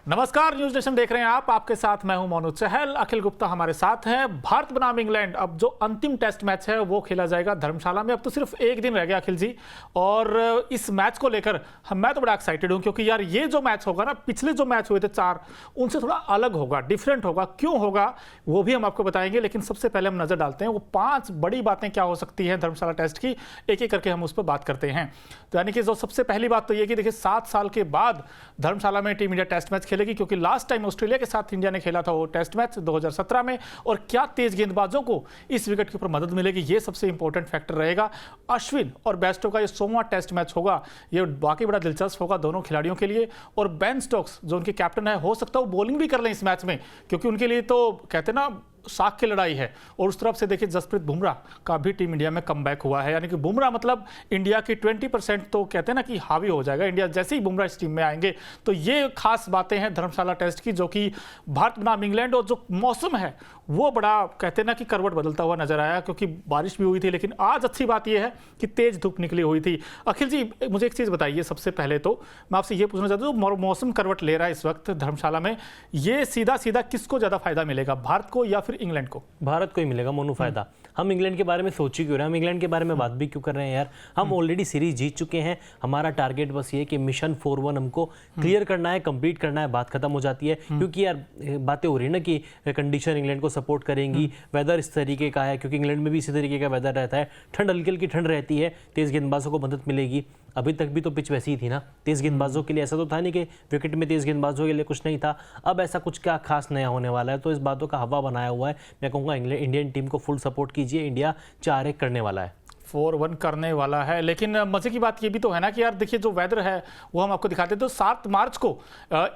नमस्कार, news nation देख रहे हैं आप। आपके साथ मैं हूं मोनू चहल। अखिल गुप्ता हमारे साथ हैं। भारत बनाम इंग्लैंड, अब जो अंतिम टेस्ट मैच है वो खेला जाएगा धर्मशाला में। अब तो सिर्फ एक दिन रह गया अखिल जी, और इस मैच को लेकर मैं तो बड़ा एक्साइटेड हूं, क्योंकि यार ये जो मैच होगा ना, पिछले जो मैच हुए थे 4, उनसे थोड़ा अलग होगा, डिफरेंट होगा। क्यों होगा वो भी हम आपको बताएंगे, लेकिन सबसे पहले हम नजर डालते हैं वो 5 बड़ी बातें क्या हो सकती हैं धर्मशाला टेस्ट की। एक एक करके हम उस पर बात करते हैं। तो यानी कि जो सबसे पहली बात तो ये कि देखिए 7 साल के बाद धर्मशाला में टीम इंडिया टेस्ट मैच खेलेगी, क्योंकि लास्ट टाइम ऑस्ट्रेलिया के साथ इंडिया ने खेला था वो टेस्ट मैच 2017 में। और क्या तेज गेंदबाजों को इस विकेट के ऊपर मदद मिलेगी, ये सबसे इंपॉर्टेंट फैक्टर रहेगा। अश्विन और बेस्टो का ये 100वां टेस्ट मैच होगा, ये बाकी बड़ा दिलचस्प होगा दोनों खिलाड़ियों के लिए। और बेन स्टोक्स जो उनके कैप्टन है, हो सकता है वो बॉलिंग भी कर लें इस मैच में, क्योंकि उनके लिए तो कहते हैं ना साख की लड़ाई है। और उस तरफ से देखिए जसप्रीत बुमराह का भी टीम इंडिया में कमबैक हुआ है, यानी कि बुमराह मतलब इंडिया की 20% तो कहते हैं ना कि हावी हो जाएगा इंडिया जैसे ही बुमराह इस टीम में आएंगे। तो ये खास बातें हैं धर्मशाला टेस्ट की, जो कि भारत बनाम इंग्लैंड। और जो मौसम है वो बड़ा कहते हैं ना कि करवट बदलता हुआ नजर आया, क्योंकि बारिश भी हुई थी, लेकिन आज अच्छी बात यह है कि तेज धूप निकली हुई थी। अखिल जी, मुझे एक चीज़ बताइए, सबसे पहले तो मैं आपसे ये पूछना चाहता हूँ, मौसम करवट ले रहा है इस वक्त धर्मशाला में, ये सीधा सीधा किसको ज़्यादा फायदा मिलेगा, भारत को या फिर इंग्लैंड को? भारत को ही मिलेगा मोनू फायदा। हम इंग्लैंड के बारे में सोच ही क्यों रहे हैं, हम इंग्लैंड के बारे में बात भी क्यों कर रहे हैं यार। हम ऑलरेडी सीरीज जीत चुके हैं। हमारा टारगेट बस ये है कि मिशन 4-1 हमको क्लियर करना है, कंप्लीट करना है, बात खत्म हो जाती है। क्योंकि यार बातें हो रही है ना कि कंडीशन इंग्लैंड को सपोर्ट करेंगी, वेदर इस तरीके का है, क्योंकि इंग्लैंड में भी इसी तरीके का वेदर रहता है, ठंड हल्की हल्की ठंड रहती है, तेज गेंदबाजों को मदद मिलेगी। अभी तक भी तो पिच वैसी ही थी ना, तेज गेंदबाजों के लिए ऐसा तो था नहीं कि विकेट में तेज गेंदबाजों के लिए कुछ नहीं था। अब ऐसा कुछ क्या खास नया होने वाला है, तो इस बातों का हवा बनाया हुआ है। मैं कहूँगा इंडियन टीम को फुल सपोर्ट कीजिए, इंडिया 4-1 करने वाला है, 4-1 करने वाला है। लेकिन मजे की बात ये भी तो है ना कि यार देखिए जो वेदर है वो हम आपको दिखाते हैं। तो 7 मार्च को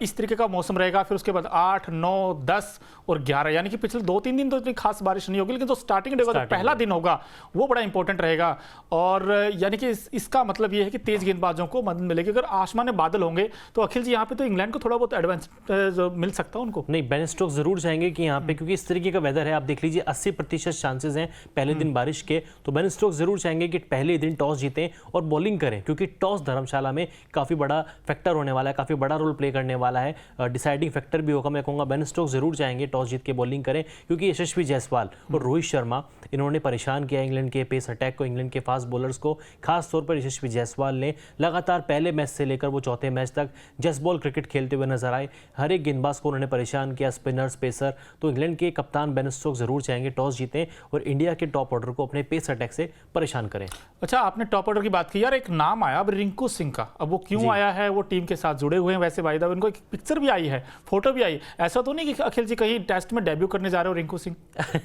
इस तरीके का मौसम रहेगा, फिर उसके बाद 8, 9, 10 और 11, यानी कि पिछले 2-3 दिन तो इतनी खास बारिश नहीं होगी, लेकिन जो स्टार्टिंग डे का पहला दिन होगा वो बड़ा इंपॉर्टेंट रहेगा। और यानी कि इसका मतलब ये है कि तेज गेंदबाजों को मदद मिलेगी। अगर आसमान में बादल होंगे तो अखिल जी यहाँ पे तो इंग्लैंड को थोड़ा बहुत एडवांस मिल सकता है उनको। नहीं, बेन स्टोक्स जरूर चाहेंगे कि यहाँ पे, क्योंकि इस तरीके का वेदर है, आप देख लीजिए 80% चांसेस हैं पहले दिन बारिश के। तो बेन स्टोक्स जरूर चाहेंगे कि पहले दिन टॉस जीतें और बॉलिंग करें, क्योंकि टॉस धर्मशाला में काफी बड़ा फैक्टर होने वाला है, काफी बड़ा रोल प्ले करने वाला है, डिसाइडिंग फैक्टर भी होगा। मैं कहूँगा बेन स्टोक्स जरूर चाहेंगे टॉस जीत के बॉलिंग करें, क्योंकि यशस्वी जायसवाल और रोहित शर्मा इन्होंने परेशान किया इंग्लैंड के पेस अटैक को, इंग्लैंड के फास्ट बॉलर्स को। खास तौर पर यशस्वी जायसवाल ने लगातार पहले मैच से लेकर वो चौथे मैच तक जस्ट बॉल क्रिकेट खेलते हुए नजर आए। हर एक गेंदबाज को उन्होंने परेशान किया, स्पिनर्स, पेसर। तो इंग्लैंड के कप्तान बेन स्टोक्स जरूर चाहेंगे टॉस जीतें और इंडिया के टॉप ऑर्डर को अपने पेस अटैक से परेशान करें। अच्छा, आपने टॉप ऑर्डर की बात की यार, एक नाम आया अब रिंकू सिंह का। अब वो क्यों आया है, वो टीम के साथ जुड़े हुए हैं वैसे भाई दा, उनको एक पिक्चर भी आई है, फोटो भी आई। ऐसा तो नहीं कि अखिल जी कहीं टेस्ट में डेब्यू करने जा रहे हो रिंकू सिंह?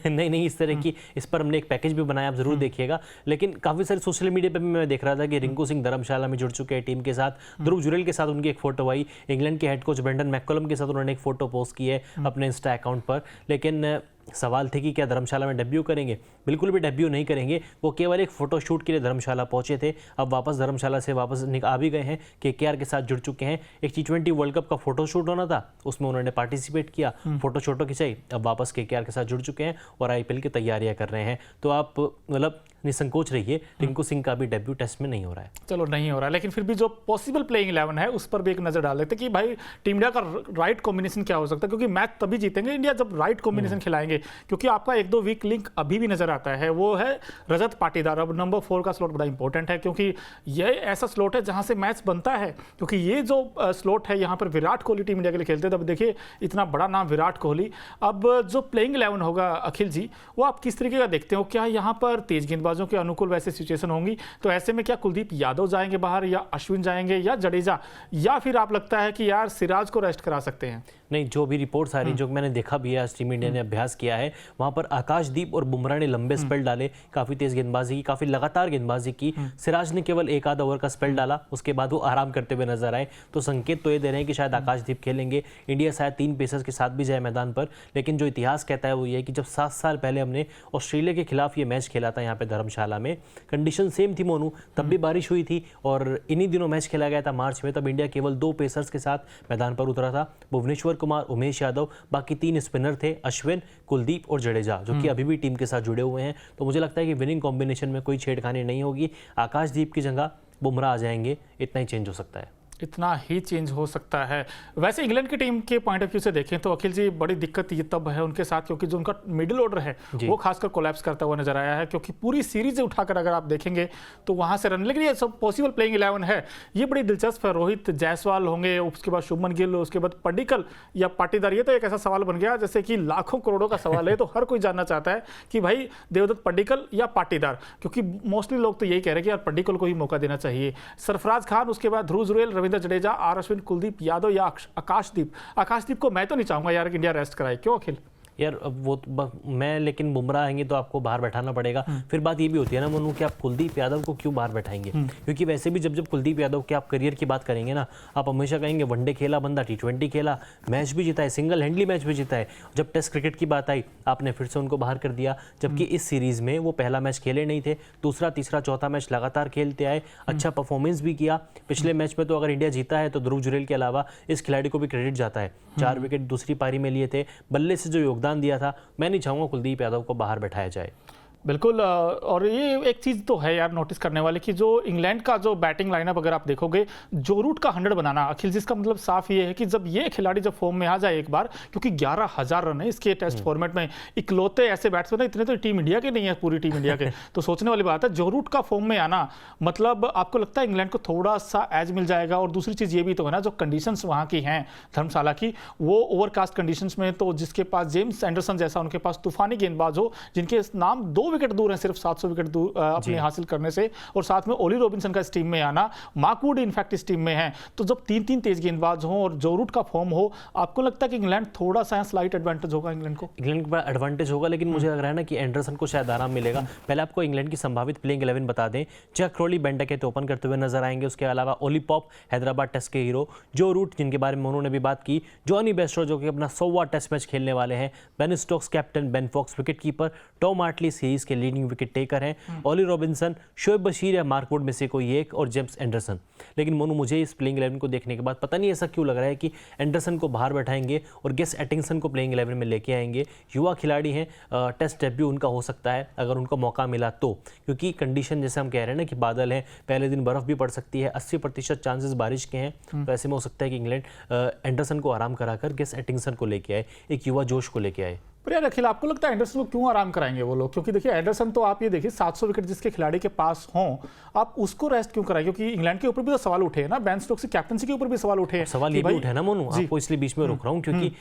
नहीं, इस तरह की, इस पर हमने एक पैकेज भी बनाया, आप जरूर देखिएगा। लेकिन काफी सारे सोशल मीडिया पे भी मैं देख रहा था कि रिंकू सिंह धर्मशाला में जुड़ चुके हैं टीम के साथ। ध्रुव जुरेल के साथ उनकी एक फोटो आई, इंग्लैंड के हेड कोच ब्रेंडन मैककलम के साथ उन्होंने एक फोटो पोस्ट की है अपने इंस्टा अकाउंट पर। लेकिन सवाल थे कि क्या धर्मशाला में डेब्यू करेंगे? बिल्कुल भी डेब्यू नहीं करेंगे। वो केवल एक फोटो शूट के लिए धर्मशाला पहुंचे थे, अब वापस धर्मशाला से वापस आ भी गए हैं, केकेआर के साथ जुड़ चुके हैं। एक T20 वर्ल्ड कप का फोटो शूट होना था, उसमें उन्होंने पार्टिसिपेट किया, फोटो खिंचाई, अब वापस केकेआर के साथ जुड़ चुके हैं और IPL की तैयारियां कर रहे हैं। तो आप मतलब निसंकोच रहिए, रिंकू सिंह का भी डेब्यू टेस्ट में नहीं हो रहा है। चलो नहीं हो रहा है, लेकिन फिर भी जो पॉसिबल प्लेइंग 11 है उस पर भी एक नजर डाल लेते कि भाई टीम इंडिया का राइट कॉम्बिनेशन क्या हो सकता है, क्योंकि मैच तभी जीतेंगे इंडिया जब राइट कॉम्बिनेशन खिलाएंगे। क्योंकि आपका 1-2 वीक लिंक अभी भी नजर आता है, वो है रजत पाटीदार। अब नंबर 4 का स्लॉट बड़ा इंपॉर्टेंट है, क्योंकि ये ऐसा स्लॉट है जहां से मैच बनता है। क्योंकि ये जो स्लॉट है यहाँ पर विराट कोहली टीम इंडिया के लिए खेलते हैं। तब देखिए इतना बड़ा नाम विराट कोहली। अब जो प्लेइंग 11 होगा अखिल जी, वो आप किस तरीके का देखते हो? क्या यहाँ पर तेज गेंदबाजों के अनुकूल वैसे सिचुएशन होंगी? तो ऐसे में क्या कुलदीप यादव जाएंगे बाहर, या अश्विन जाएंगे, या जडेजा, या फिर आप लगता है कि यार सिराज को रेस्ट करा सकते हैं? नहीं, जो भी रिपोर्ट्स आ रही, जो मैंने देखा भी है, आज टीम इंडिया ने अभ्यास किया है, वहां पर आकाशदीप और बुमराह ने लंबे स्पेल डाले, काफी तेज गेंदबाजी की, काफी लगातार गेंदबाजी की। सिराज ने केवल 1 आधा ओवर का स्पेल डाला, उसके बाद वो आराम करते हुए नजर आए। तो संकेत तो ये दे रहे हैं कि शायद आकाशदीप खेलेंगे। इंडिया शायद 3 पेसर्स के साथ भी जाए मैदान पर। लेकिन जो इतिहास कहता है वो ये है कि जब 7 साल पहले हमने ऑस्ट्रेलिया के खिलाफ ये मैच खेला था यहाँ पे धर्मशाला में, कंडीशन सेम थी मोनू, तब भी बारिश हुई थी और इन्हीं दिनों मैच खेला गया था मार्च में। तब इंडिया केवल 2 पेसर्स के साथ मैदान पर उतरा था, भुवनेश्वर कुमार, उमेश यादव, बाकी 3 स्पिनर थे, अश्विन, कुलदीप और जडेजा, जो कि अभी भी टीम के साथ जुड़े हुए हैं। तो मुझे लगता है कि विनिंग कॉम्बिनेशन में कोई छेड़खानी नहीं होगी। आकाशदीप की जगह बुमराह आ जाएंगे, इतना ही चेंज हो सकता है। इतना ही चेंज हो सकता है। वैसे इंग्लैंड की टीम के पॉइंट ऑफ व्यू से देखें तो अखिल जी बड़ी दिक्कत ये तब है उनके साथ, क्योंकि जो उनका मिडिल ऑर्डर है वो खासकर कोलैप्स करता हुआ नजर आया है, क्योंकि पूरी सीरीज उठाकर अगर आप देखेंगे तो वहां से रन, लेकिन ये सब पॉसिबल प्लेइंग 11 है, ये बड़ी दिलचस्प है। रोहित जायसवाल होंगे, उसके बाद शुभमन गिल, उसके बाद पडिक्कल या पाटीदार। ये तो एक ऐसा सवाल बन गया जैसे कि लाखों करोड़ों का सवाल है, तो हर कोई जानना चाहता है कि भाई देवदत्त पडिक्कल या पाटीदार, क्योंकि मोस्टली लोग तो यही कह रहे हैं कि यार पडिक्कल को ही मौका देना चाहिए। सरफराज खान, उसके बाद ध्रुव जुरेल, रविंद्र जडेजा, आर अश्विन, कुलदीप यादव या आकाशदीप को मैं तो नहीं चाहूंगा यार कि इंडिया रेस्ट कराए। क्यों अखिल? यार अब वो मैं, लेकिन बुमराह आएंगे तो आपको बाहर बैठाना पड़ेगा। फिर बात ये भी होती है ना मनु कि आप कुलदीप यादव को क्यों बाहर बैठाएंगे, क्योंकि वैसे भी जब कुलदीप यादव के आप करियर की बात करेंगे ना, आप हमेशा कहेंगे वनडे खेला बंदा, T20 खेला, मैच भी जीता है, सिंगल हैंडली मैच भी जीता है। जब टेस्ट क्रिकेट की बात आई आपने फिर से उनको बाहर कर दिया, जबकि इस सीरीज में वो पहला मैच खेले नहीं थे, दूसरा तीसरा चौथा मैच लगातार खेलते आए, अच्छा परफॉर्मेंस भी किया। पिछले मैच में तो अगर इंडिया जीता है तो ध्रुव जुरेल के अलावा इस खिलाड़ी को भी क्रेडिट जाता है, 4 विकेट दूसरी पारी में लिए थे, बल्ले से जो योगदान दिया था। मैं नहीं चाहूंगा कुलदीप यादव को बाहर बैठाया जाए। बिल्कुल, और ये एक चीज़ तो है यार नोटिस करने वाले कि जो इंग्लैंड का जो बैटिंग लाइनअप अगर आप देखोगे, जो रूट का 100 बनाना अखिल, जिसका मतलब साफ ये है कि जब ये खिलाड़ी जब फॉर्म में आ जाए एक बार, क्योंकि 11,000 रन है इसके टेस्ट फॉर्मेट में, इकलौते ऐसे बैट्समैन इतने तो टीम इंडिया के नहीं है, पूरी टीम इंडिया के, तो सोचने वाली बात है। जो रूट का फॉर्म में आना, मतलब आपको लगता है इंग्लैंड को थोड़ा सा एज मिल जाएगा। और दूसरी चीज़ ये भी तो है ना, जो कंडीशंस वहाँ की हैं धर्मशाला की, वो ओवरकास्ट कंडीशंस में, तो जिसके पास जेम्स एंडरसन जैसा उनके पास तूफानी गेंदबाज हो, जिनके नाम 2 विकेट दूर हैं, सिर्फ 700 विकेट दूर अपने हासिल करने से, और साथ में ओली रॉबिन्सन का इस टीम में आना, मार्क वुड इनफैक्ट इस टीम में है, तो जब 3 तेज गेंदबाज हों और जो रूट का फॉर्म हो, आपको लगता है कि इंग्लैंड थोड़ा सा स्लाइट एडवांटेज होगा इंग्लैंड को? इंग्लैंड को बड़ा एडवांटेज होगा, लेकिन मुझे लग रहा है ना कि एंडरसन को शायद आराम मिलेगा। पहले आपको इंग्लैंड की संभावित प्लेइंग 11 बता दें। जैक क्रॉली बेंडकेट ओपन करते हुए नजर आएंगे, उसके अलावा ओली पॉप हैदराबाद टेस्ट के हीरो, जो रूट जिनके बारे में उन्होंने भी बात की, जॉनी बेस्टो जो कि अपना 100वां टेस्ट मैच खेलने वाले हैं, Ben Stokes captain, Ben Foakes wicket keeper, Tom Hartley series के लीडिंग विकेट टेकर हैं, ओली रॉबिन्सन, शोएब बशीर या मार्क वुड में से कोई एक, और जेम्स एंडरसन। लेकिन मोनू, मुझे इस प्लेइंग 11 को देखने के बाद पता नहीं ऐसा क्यों लग रहा है कि एंडरसन को बाहर बैठाएंगे और गेस एटिंगसन को प्लेइंग 11 में लेके आएंगे। युवा खिलाड़ी हैं, टेस्ट डेब्यू उनका हो सकता है अगर उनको मौका मिला तो, क्योंकि कंडीशन जैसे हम कह रहे हैं ना कि बादल है, पहले दिन बर्फ भी पड़ सकती है, 80% चांसेस बारिश के हैं, तो ऐसे में हो सकता है कि इंग्लैंड एंडरसन को आराम कराकर गेस एटिंगसन को लेके आए, एक युवा जोश को लेके आए। पर यार अखिल, आपको लगता है एंडरसन को क्यों आराम कराएंगे वो लोग? क्योंकि देखिए एंडरसन तो आप ये देखिए 700 विकेट जिसके खिलाड़ी के पास हों, आप उसको रेस्ट क्यों कराएं? क्योंकि इंग्लैंड के ऊपर भी तो सवाल उठे हैं ना, बेन स्टोक्स की कैप्टनसी के ऊपर भी सवाल उठे हैं। सवाल ये भी उठा है ना मोनू, आपको इसलिए बीच में रोक रहा हूँ क्योंकि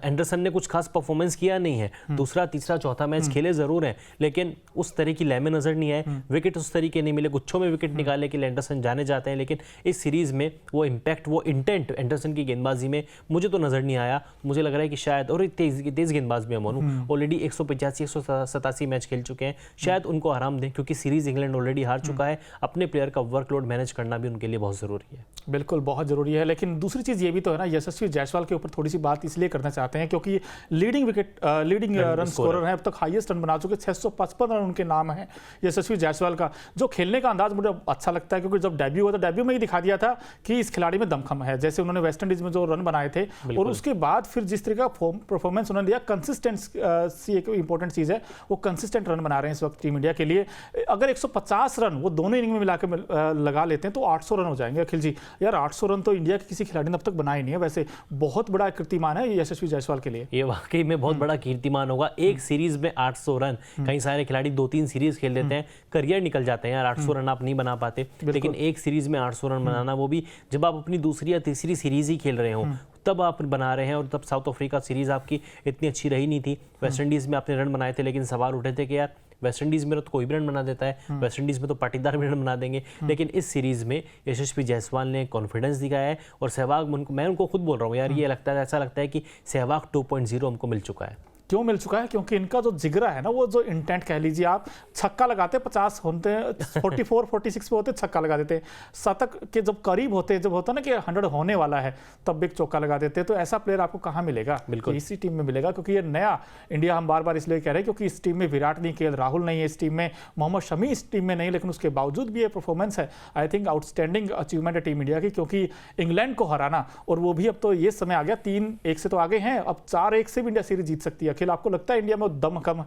एंडरसन ने कुछ खास परफॉर्मेंस किया नहीं है, दूसरा तीसरा चौथा मैच खेले जरूर है, लेकिन उस तरह की लय में नजर नहीं आए, विकेट उस तरीके नहीं मिले, गुच्छों में विकेट निकालने के लिए एंडरसन जाने जाते हैं, लेकिन इस सीरीज में वो इंपैक्ट, वो इंटेंट एंडरसन की गेंदबाजी में मुझे तो नजर नहीं आया। मुझे लग रहा है कि शायद, और तेज गेंदबाज भी है मोनू, ऑलरेडी 185-187 मैच खेल चुके हैं, शायद उनको आराम दें, क्योंकि सीरीज इंग्लैंड ऑलरेडी हार चुका है। अपने प्लेयर का वर्कलोड मैनेज करना भी उनके लिए बहुत जरूरी है। बिल्कुल बहुत जरूरी है, लेकिन दूसरी चीज ये भी तो है ना, यशस्वी जायसवाल के ऊपर थोड़ी सी बात इसलिए करना चाहते हैं क्योंकि लीडिंग रन स्कोरर है, अब तक हाईएस्ट रन बना चुके, 655 रन उनके नाम है यशस्वी जायसवाल का। जो खेलने का अंदाज मुझे अच्छा लगता है, क्योंकि जब डेब्यू हुआ था, डेब्यू में ही दिखा दिया था कि इस खिलाड़ी में दमखम है, जैसे उन्होंने वेस्ट इंडीज में जो रन बनाए थे, और उसके बाद फिर जिस तरह का परफॉर्मेंस उन्होंने दिया, कंसिस्टेंसी एक इंपॉर्टेंट चीज है, वो कंसिस्टेंट रन बना रहे हैं इस वक्त टीम इंडिया के लिए। अगर 150 रन वो दोनों इनिंग में मिलाकर लगा लेते हैं तो 800 रन हो जाएंगे अखिल जी। यार 800 रन तो इंडिया के किसी खिलाड़ी ने अब तक बनाए नहीं है, वैसे बहुत बड़ा कीर्तिमान है यशस्वी जायसवाल के लिए। ये वाकई में बहुत बड़ा कीर्तिमान होगा, एक सीरीज में 800 रन। कई सारे खिलाड़ी 2-3 सीरीज खेल लेते हैं, करियर निकल जाते हैं यार, 800 रन आप नहीं बना पाते, लेकिन एक सीरीज में 800 रन बनाना, वो भी जब आप अपनी दूसरी या तीसरी सीरीज ही खेल रहे हो तब आप बना रहे हैं, और तब साउथ अफ्रीका सीरीज आपकी इतनी अच्छी रही नहीं थी। वेस्ट इंडीज में आपने रन बनाए थे, लेकिन सवाल उठे थे कि यार वेस्ट इंडीज में तो कोई भी रन बना देता है, वेस्ट इंडीज में तो पाटीदार भी रन बना देंगे, लेकिन इस सीरीज में यशस्वी जायसवाल ने कॉन्फिडेंस दिखाया है, और सहवाग, मैं उनको खुद बोल रहा हूँ यार, ये लगता है, ऐसा लगता है कि सहवाग 2.0 हमको मिल चुका है। क्यों मिल चुका है? क्योंकि इनका जो जिगरा है ना, वो जो इंटेंट कह लीजिए आप, छक्का लगाते 50 होते हैं, 44-46 पे होते छक्का लगा देते, शतक के जब करीब होते, जब होता ना कि 100 होने वाला है, तब एक चौका लगा देते। तो ऐसा प्लेयर आपको कहाँ मिलेगा? बिल्कुल इसी टीम में मिलेगा, क्योंकि ये नया इंडिया हम बार बार इसलिए कह रहे हैं क्योंकि इस टीम में विराट नहीं, केएल राहुल नहीं है इस टीम में, मोहम्मद शमी इस टीम में नहीं, लेकिन उसके बावजूद भी ये परफॉर्मेंस है, आई थिंक आउटस्टैंडिंग अचीवमेंट है टीम इंडिया की, क्योंकि इंग्लैंड को हराना, और वो भी अब तो ये समय आ गया, 3-1 से तो आगे हैं, अब 4-1 से भी इंडिया सीरीज जीत सकती है। अखिल, आपको लगता है इंडिया में दम कम है?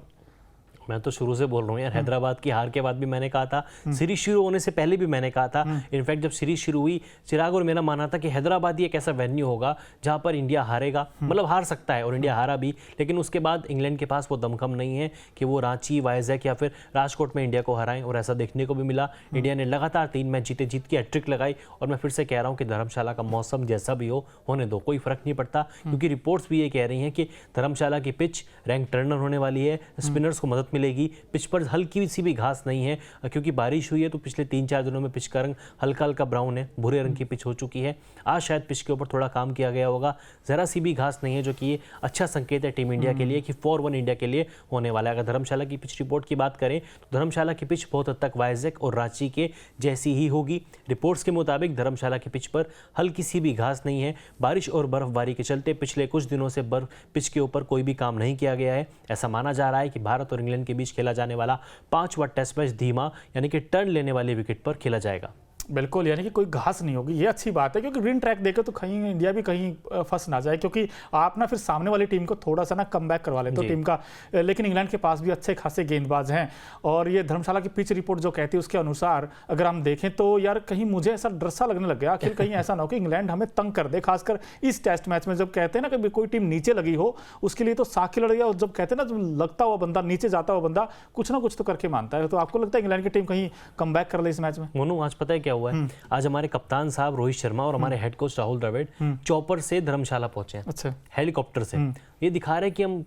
मैं तो शुरू से बोल रहा हूँ यार, हैदराबाद की हार के बाद भी मैंने कहा था, सीरीज शुरू होने से पहले भी मैंने कहा था। इनफैक्ट जब सीरीज शुरू हुई, चिराग और मेरा मानना था कि हैदराबाद ही एक ऐसा वेन्यू होगा जहां पर इंडिया हारेगा, मतलब हार सकता है, और इंडिया हारा भी। लेकिन उसके बाद इंग्लैंड के पास वो दमखम नहीं है कि वो रांची, वाइजैक या फिर राजकोट में इंडिया को हराएं, और ऐसा देखने को भी मिला। इंडिया ने लगातार 3 मैच जीते, जीत की हैट्रिक लगाई। और मैं फिर से कह रहा हूँ कि धर्मशाला का मौसम जैसा भी हो, होने दो, कोई फर्क नहीं पड़ता, क्योंकि रिपोर्ट्स भी ये कह रही हैं कि धर्मशाला की पिच रैंक टर्नर होने वाली है, स्पिनर्स को मदद मिलेगी। पिच पर हल्की सी भी घास नहीं है, क्योंकि बारिश हुई है, तो पिछले 3-4 दिनों में पिच का रंग हल्का हल्का ब्राउन है, भूरे रंग की पिच हो चुकी है। आज शायद पिच के ऊपर थोड़ा काम किया गया होगा, जरा सी भी घास नहीं है, जो कि ये अच्छा संकेत है टीम इंडिया के लिए कि 4-1 इंडिया के लिए होने वाला है। अगर धर्मशाला की पिच रिपोर्ट की बात करें तो धर्मशाला की पिच बहुत हद तक वाइजैक और रांची के जैसी ही होगी। रिपोर्ट्स के मुताबिक धर्मशाला की पिच पर हल्की सी भी घास नहीं है। बारिश और बर्फबारी के चलते पिछले कुछ दिनों से बर्फ पिच के ऊपर कोई भी काम नहीं किया गया है। ऐसा माना जा रहा है कि भारत और इंग्लैंड के बीच खेला जाने वाला 5वां टेस्ट मैच धीमा, यानी कि टर्न लेने वाली विकेट पर खेला जाएगा। बिल्कुल, यानी कि कोई घास नहीं होगी, ये अच्छी बात है, क्योंकि ग्रीन ट्रैक देखे तो कहीं इंडिया भी कहीं फंस ना जाए, क्योंकि आप ना फिर सामने वाली टीम को थोड़ा सा ना कम बैक करवा लेते हो टीम का। लेकिन इंग्लैंड के पास भी अच्छे खासे गेंदबाज हैं, और ये धर्मशाला की पिच रिपोर्ट जो कहती है उसके अनुसार अगर हम देखें तो यार कहीं मुझे ऐसा डर सा लगने लग गया, आखिर कहीं ऐसा ना हो कि इंग्लैंड हमें तंग कर दे, खासकर इस टेस्ट मैच में। जब कहते हैं ना कि कोई टीम नीचे लगी हो, उसके लिए तो साखी लड़ गया, और जब कहते हैं ना जब लगता हुआ बंदा, नीचे जाता हुआ बंदा कुछ ना कुछ तो करके मानता है। तो आपको लगता है इंग्लैंड की टीम कहीं कम बैक कर ले इस मैच में? मोनू, आज पता है क्या हुआ है? आज हमारे कप्तान साहब रोहित शर्मा और हमारे head coach Rahul Dravid chopper से धर्मशाला पहुंचे हैं। अच्छा, हेलीकॉप्टर से। ये दिखा रहे हैं कि हम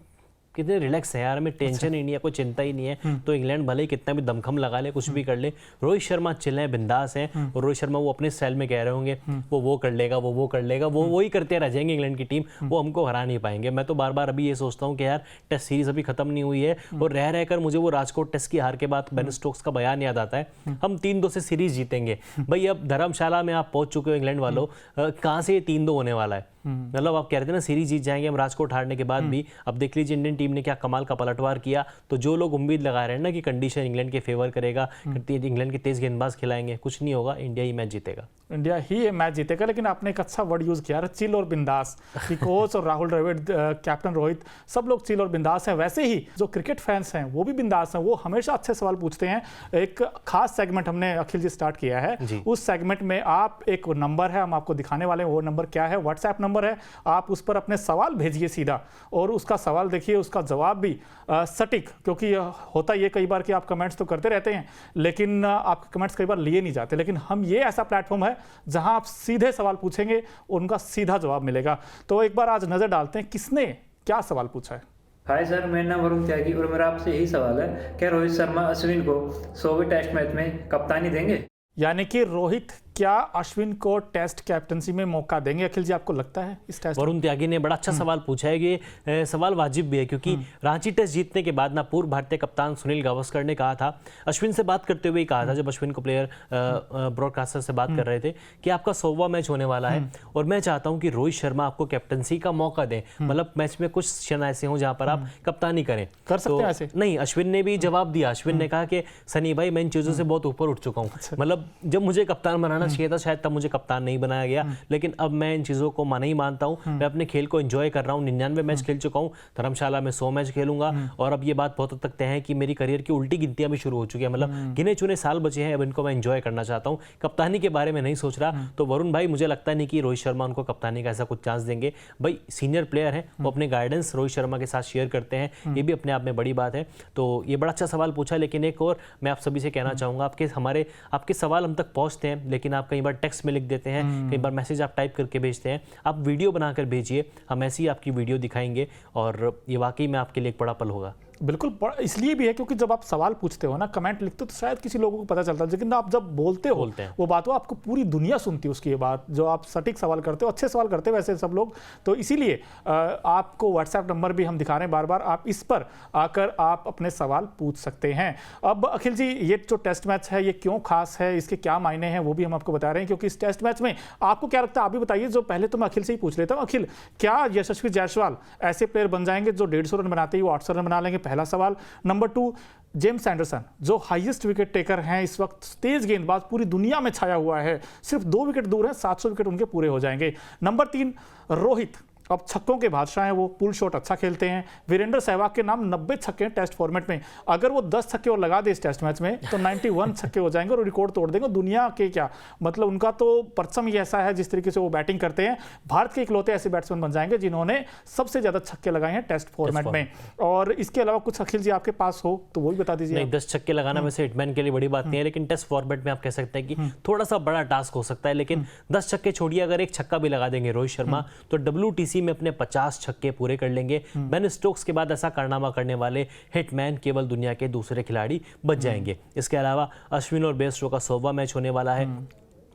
कितने रिलैक्स है यार, हमें टेंशन ही नहीं है, कोई चिंता ही नहीं है। तो इंग्लैंड भले ही कितना भी दमखम लगा ले, कुछ भी कर ले, रोहित शर्मा चिल्ले हैं, बिंदास हैं। और रोहित शर्मा वो अपने स्टाइल में कह रहे होंगे वो कर लेगा, वो कर लेगा, वो ही करते रह जाएंगे इंग्लैंड की टीम, वो हमको हरा नहीं पाएंगे। मैं तो बार बार अभी ये सोचता हूँ कि यार टेस्ट सीरीज अभी खत्म नहीं हुई है, और रह रहकर मुझे वो राजकोट टेस्ट की हार के बाद बेन स्टोक्स का बयान याद आता है, हम 3-2 से सीरीज जीतेंगे। भाई अब धर्मशाला में आप पहुंच चुके हो इंग्लैंड वालों, कहाँ से ये 3-2 होने वाला है? मतलब आप कह रहे थे ना सीरीज जीत जाएंगे हम राजकोट हारने के बाद भी। अब देख लीजिए इंडियन टीम ने क्या कमाल का पलटवार किया। तो जो लोग उम्मीद लगा रहे हैं ना कि कंडीशन इंग्लैंड के फेवर करेगा, इंग्लैंड के तेज गेंदबाज खिलाएंगे, कुछ नहीं होगा, इंडिया ही मैच जीतेगा। इंडिया ही ये मैच जीतेगा। लेकिन आपने एक अच्छा वर्ड यूज किया, चिल और बिंदास, कि कोच और राहुल द्रविड़, कैप्टन रोहित, सब लोग चिल और बिंदास हैं। वैसे ही जो क्रिकेट फैंस हैं वो भी बिंदास हैं, वो हमेशा अच्छे सवाल पूछते हैं। एक खास सेगमेंट हमने अखिल जी स्टार्ट किया है, उस सेगमेंट में आप एक नंबर है हम आपको दिखाने वाले हैं। वो नंबर क्या है? व्हाट्सएप नंबर है। आप उस पर अपने सवाल भेजिए सीधा, और उसका सवाल देखिए, उसका जवाब भी सटीक, क्योंकि होता ये कई बार कि आप कमेंट्स तो करते रहते हैं लेकिन आपके कमेंट्स कई बार लिए नहीं जाते। लेकिन हम ये ऐसा प्लेटफॉर्म है जहां आप सीधे सवाल पूछेंगे, उनका सीधा जवाब मिलेगा। तो एक बार आज नजर डालते हैं किसने क्या सवाल पूछा है। हाय सर, मेरा नाम वरुण त्यागी और मेरा आपसे यही सवाल है, क्या रोहित शर्मा अश्विन को 100वें टेस्ट मैच में कप्तानी देंगे? यानी कि रोहित क्या अश्विन को टेस्ट कैप्टनसी में मौका देंगे? अखिल जी आपको लगता है इस टेस्ट? वरुण त्यागी ने बड़ा अच्छा सवाल पूछा है। ये सवाल वाजिब भी है, क्योंकि रांची टेस्ट जीतने के बाद ना पूर्व भारतीय कप्तान सुनील गावस्कर ने कहा था, अश्विन से बात करते हुए कहा था, जब अश्विन को प्लेयर ब्रॉडकास्टर से बात कर रहे थे, कि आपका 100वां मैच होने वाला है और मैं चाहता हूं कि रोहित शर्मा आपको कैप्टनसी का मौका दें, मतलब मैच में कुछ क्षण ऐसे हों जहां पर आप कप्तानी करें। कर सकते हैं ऐसे? नहीं, अश्विन ने भी जवाब दिया। अश्विन ने कहा कि सनी भाई, मैं इन चीजों से बहुत ऊपर उठ चुका हूँ, मतलब जब मुझे कप्तान बनाना चाहिए था शायद तब मुझे कप्तान नहीं बनाया गया, लेकिन अब मैं इन चीजों को नहीं मानता हूं। मैं अपने खेल को एंजॉय कर रहा हूं। 99 मैच खेल चुका हूं, धर्मशाला में 100 मैच खेलूंगा, और अब ये बात बहुत हद तक तय है कि मेरी करियर की उल्टी गिनतियां भी शुरू हो चुकी है, मतलब गिने चुने साल बचे हैं, अब इनको मैं एंजॉय करना चाहता हूं, कप्तानी के बारे में नहीं सोच रहा। तो वरुण भाई, मुझे लगता नहीं कि रोहित शर्मा उनको कप्तानी का ऐसा कुछ चांस देंगे। भाई सीनियर प्लेयर हैं, वो अपने गाइडेंस रोहित शर्मा के साथ शेयर करते हैं, ये भी अपने आप में बड़ी बात है। तो ये बड़ा अच्छा सवाल पूछा। लेकिन एक और मैं आप सभी से कहना चाहूंगा, आपके सवाल हम तक पहुंचते हैं, लेकिन आप कई बार टेक्स्ट में लिख देते हैं, कई बार मैसेज आप टाइप करके भेजते हैं, आप वीडियो बनाकर भेजिए, हम ऐसी ही आपकी वीडियो दिखाएंगे, और ये वाकई में आपके लिए एक बड़ा पल होगा। बिल्कुल, इसलिए भी है क्योंकि जब आप सवाल पूछते हो ना, कमेंट लिखते हो, तो शायद किसी लोगों को पता चलता है, लेकिन आप जब बोलते हो वो बात, वो आपको पूरी दुनिया सुनती है उसकी ये बात, जो आप सटीक सवाल करते हो, अच्छे सवाल करते हो वैसे सब लोग। तो इसीलिए आपको व्हाट्सएप नंबर भी हम दिखा रहे हैं बार बार, आप इस पर आकर आप अपने सवाल पूछ सकते हैं। अब अखिल जी, ये जो टेस्ट मैच है ये क्यों खास है, इसके क्या मायने हैं, वो भी हम आपको बता रहे हैं। क्योंकि इस टेस्ट मैच में आपको क्या लगता है, आप भी बताइए। जो पहले तो मैं अखिल से ही पूछ लेता हूँ, अखिल, क्या यशस्वी जायसवाल ऐसे प्लेयर बन जाएंगे जो 150 रन बनाते ही वो 800 रन बना लेंगे? पहला सवाल। नंबर 2, जेम्स एंडरसन जो हाईएस्ट विकेट टेकर हैं इस वक्त, तेज गेंदबाज, पूरी दुनिया में छाया हुआ है, सिर्फ 2 विकेट दूर है, 700 विकेट उनके पूरे हो जाएंगे। नंबर 3, रोहित अब छक्कों के बादशाह हैं वो, पुल शॉट अच्छा खेलते हैं। वीरेंद्र सहवाग के नाम 90 छक्के हैं टेस्ट फॉर्मेट में। अगर वो 10 छक्के और लगा दे इस टेस्ट मैच में तो 91 छक्के हो जाएंगे और रिकॉर्ड तोड़ देंगे। दुनिया के क्या मतलब, उनका तो परचम ही ऐसा है जिस तरीके से वो बैटिंग करते हैं। भारत के इकलौते ऐसे बैट्समैन बन जाएंगे जिन्होंने सबसे ज्यादा छक्के लगाए हैं टेस्ट फॉर्मेट में। और इसके अलावा कुछ अखिल जी आपके पास हो तो वो भी बता दीजिए। नहीं, 10 छक्के लगाना वैसे हिटमैन के लिए बड़ी बात नहीं है, लेकिन टेस्ट फॉर्मेट में आप कह सकते हैं कि थोड़ा सा बड़ा टास्क हो सकता है। लेकिन 10 छक्के छोड़िए, अगर एक छक्का भी लगा देंगे रोहित शर्मा तो WTC में अपने 50 छक्के पूरे कर लेंगे। बेन स्टोक्स के बाद ऐसा कारनामा करने वाले हिटमैन केवल दुनिया के दूसरे खिलाड़ी बच जाएंगे। इसके अलावा अश्विन और बेयरस्टो का 100वां मैच होने वाला है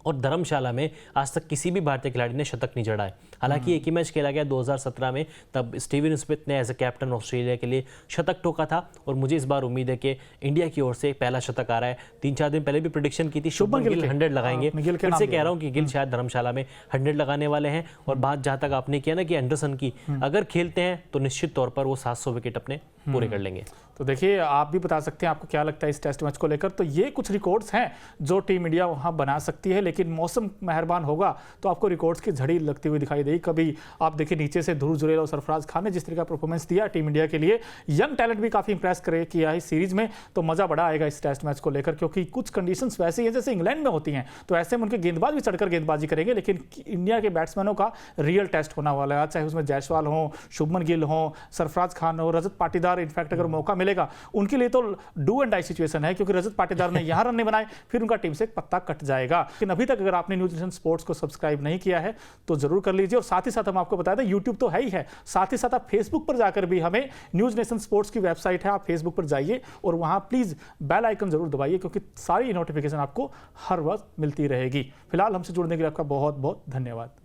और धर्मशाला में आज तक किसी भी भारतीय खिलाड़ी ने शतक नहीं जड़ा है। हालांकि एक ही मैच खेला गया 2017 में, तब स्टीवन स्मिथ ने एज ए कैप्टन ऑस्ट्रेलिया के लिए शतक ठोका था। और मुझे इस बार उम्मीद है कि इंडिया की ओर से पहला शतक आ रहा है। 3-4 दिन पहले भी प्रेडिक्शन की थी शुभमन गिल 100 लगाएंगे, फिर से कह रहा हूं कि गिल शायद धर्मशाला में 100 लगाने वाले हैं। और बात जहां तक आपने किया ना कि एंडरसन की, अगर खेलते हैं तो निश्चित तौर पर वो 700 विकेट अपने पूरे कर लेंगे। तो देखिए, आप भी बता सकते हैं आपको क्या लगता है इस टेस्ट मैच को लेकर। तो ये कुछ रिकॉर्ड्स हैं जो टीम इंडिया वहां बना सकती है, लेकिन मौसम मेहरबान होगा तो आपको रिकॉर्ड्स की झड़ी लगती हुई दिखाई देगी। कभी आप देखिए नीचे से ध्रुव जुरेल और सरफराज खान ने जिस तरह का परफॉर्मेंस दिया टीम इंडिया के लिए, यंग टैलेंट भी काफी इंप्रेस किया इस सीरीज में। तो मजा बड़ा आएगा इस टेस्ट मैच को लेकर, क्योंकि कुछ कंडीशंस वैसी हैं जैसे इंग्लैंड में होती हैं। तो ऐसे में उनके गेंदबाज भी चढ़कर गेंदबाजी करेंगे, लेकिन इंडिया के बैट्समैनों का रियल टेस्ट होना वाला है। चाहे उसमें जायसवाल हो, शुभमन गिल हो, सरफराज खान हो, रजत पाटीदार, इनफैक्ट अगर मौका मिलेगा उनके लिए तो डू एंड डाई सिचुएशन है, क्योंकि रजत पाटीदार ने यहां रन नहीं बनाए फिर उनका टीम से एक पत्ता कट जाएगा। लेकिन अभी तक अगर आपने न्यूज नेशन स्पोर्ट्स को सब्सक्राइब नहीं किया है तो जरूर कर लीजिए। और साथ ही साथ हम आपको बता दें, यूट्यूब तो है ही है, साथ ही साथ आप फेसबुक पर जाकर भी हमें, न्यूज नेशन स्पोर्ट्स की वेबसाइट है, आप फेसबुक पर जाइए और वहां प्लीज बेल आइकन जरूर दबाइए, क्योंकि सारी नोटिफिकेशन आपको हर वक्त मिलती रहेगी। फिलहाल हमसे जुड़ने के लिए आपका बहुत बहुत धन्यवाद।